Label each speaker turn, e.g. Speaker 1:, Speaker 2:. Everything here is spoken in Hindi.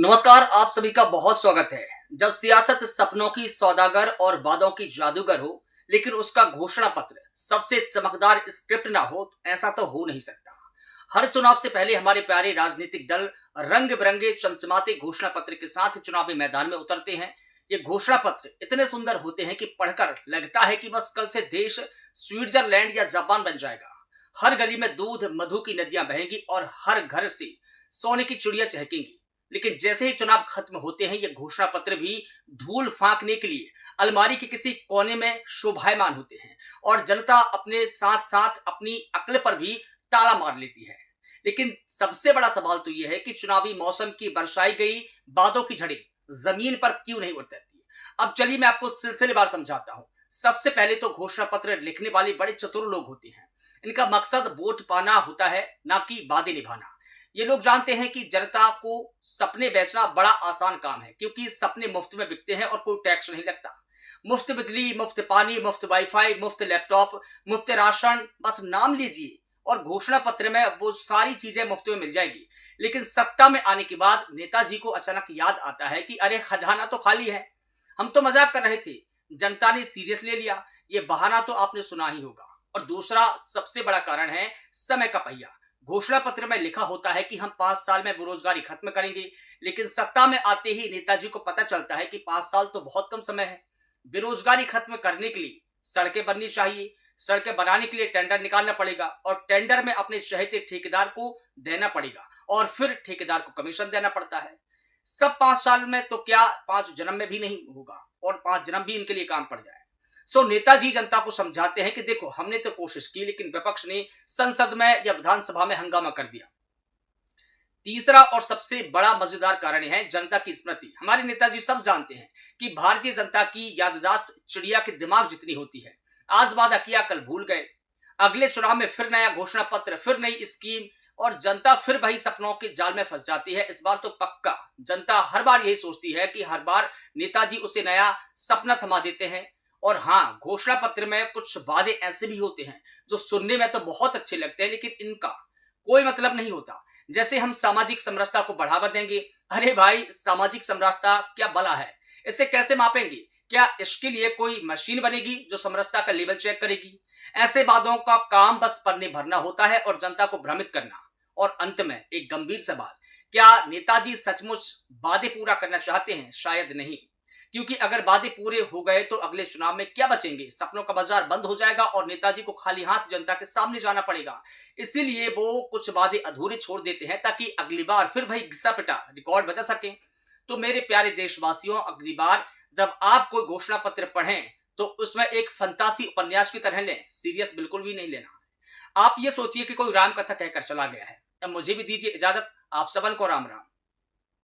Speaker 1: नमस्कार, आप सभी का बहुत स्वागत है। जब सियासत सपनों की सौदागर और वादों की जादूगर हो, लेकिन उसका घोषणा पत्र सबसे चमकदार स्क्रिप्ट ना हो, तो ऐसा तो हो नहीं सकता। हर चुनाव से पहले हमारे प्यारे राजनीतिक दल रंग बिरंगे चमचमाते घोषणा पत्र के साथ चुनावी मैदान में उतरते हैं। ये घोषणा पत्र इतने सुंदर होते हैं कि पढ़कर लगता है कि बस कल से देश स्विट्जरलैंड या जापान बन जाएगा। हर गली में दूध मधु की नदियां बहेंगी और हर घर से सोने की चिड़िया चहकेंगी। लेकिन जैसे ही चुनाव खत्म होते हैं, ये घोषणा पत्र भी धूल फांकने के लिए अलमारी के किसी कोने में शोभायमान होते हैं और जनता अपने साथ साथ अपनी अक्ल पर भी ताला मार लेती है। लेकिन सबसे बड़ा सवाल तो यह है कि चुनावी मौसम की बरसाई गई बादों की झड़ी जमीन पर क्यों नहीं उतरती। अब चलिए मैं आपको सिलसिलेवार समझाता हूं। सबसे पहले तो घोषणा पत्र लिखने वाले बड़े चतुर लोग होते हैं। इनका मकसद वोट पाना होता है, ना कि वादे निभाना। ये लोग जानते हैं कि जनता को सपने बेचना बड़ा आसान काम है, क्योंकि सपने मुफ्त में बिकते हैं और कोई टैक्स नहीं लगता। मुफ्त बिजली, मुफ्त पानी, मुफ्त वाईफाई, मुफ्त लैपटॉप, मुफ्त राशन, बस नाम लीजिए और घोषणा पत्र में वो सारी चीजें मुफ्त में मिल जाएगी। लेकिन सत्ता में आने के बाद नेताजी को अचानक याद आता है कि अरे खजाना तो खाली है, हम तो मजाक कर रहे थे। जनता ने सीरियस ले लिया। ये बहाना तो आपने सुना ही होगा। और दूसरा सबसे बड़ा कारण है समय का पहिया। घोषणा पत्र में लिखा होता है कि हम 5 साल में बेरोजगारी खत्म करेंगे, लेकिन सत्ता में आते ही नेताजी को पता चलता है कि 5 साल तो बहुत कम समय है। बेरोजगारी खत्म करने के लिए सड़कें बननी चाहिए, सड़कें बनाने के लिए टेंडर निकालना पड़ेगा और टेंडर में अपने चहेते ठेकेदार को देना पड़ेगा और फिर ठेकेदार को कमीशन देना पड़ता है। सब 5 साल में तो क्या 5 जन्म में भी नहीं होगा और 5 जन्म भी इनके लिए काम पड़ जाए। नेताजी जनता को समझाते हैं कि देखो, हमने तो कोशिश की, लेकिन विपक्ष ने संसद में या विधानसभा में हंगामा कर दिया। तीसरा और सबसे बड़ा मजेदार कारण है जनता की स्मृति। हमारे नेताजी सब जानते हैं कि भारतीय जनता की याददाश्त चिड़िया के दिमाग जितनी होती है। आज वादा किया, कल भूल गए। अगले चुनाव में फिर नया घोषणा पत्र, फिर नई स्कीम और जनता फिर वही सपनों के जाल में फंस जाती है। इस बार तो पक्का जनता हर बार यही सोचती है कि हर बार नेताजी उसे नया सपना थमा देते हैं। और हाँ, घोषणा पत्र में कुछ वादे ऐसे भी होते हैं जो सुनने में तो बहुत अच्छे लगते हैं, लेकिन इनका कोई मतलब नहीं होता। जैसे हम सामाजिक समरसता को बढ़ावा देंगे। अरे भाई, सामाजिक समरसता क्या बला है? इसे कैसे मापेंगे? क्या इसके लिए कोई मशीन बनेगी जो समरसता का लेवल चेक करेगी? ऐसे वादों का काम बस पन्ने भरना होता है और जनता को भ्रमित करना। और अंत में एक गंभीर सवाल, क्या नेताजी सचमुच वादे पूरा करना चाहते हैं? शायद नहीं, क्योंकि अगर वादे पूरे हो गए तो अगले चुनाव में क्या बचेंगे? सपनों का बाजार बंद हो जाएगा और नेताजी को खाली हाथ जनता के सामने जाना पड़ेगा। इसीलिए वो कुछ वादे अधूरे छोड़ देते हैं ताकि अगली बार फिर वही घिसा पिटा रिकॉर्ड बजा सके। तो मेरे प्यारे देशवासियों, अगली बार जब आप कोई घोषणा पत्र पढ़ें तो उसमें एक फंतासी उपन्यास की तरह लें, सीरियस बिल्कुल भी नहीं लेना। आप ये सोचिए कि कोई राम कथा कहकर चला गया है। अब मुझे भी दीजिए इजाजत। आप सबन को राम राम।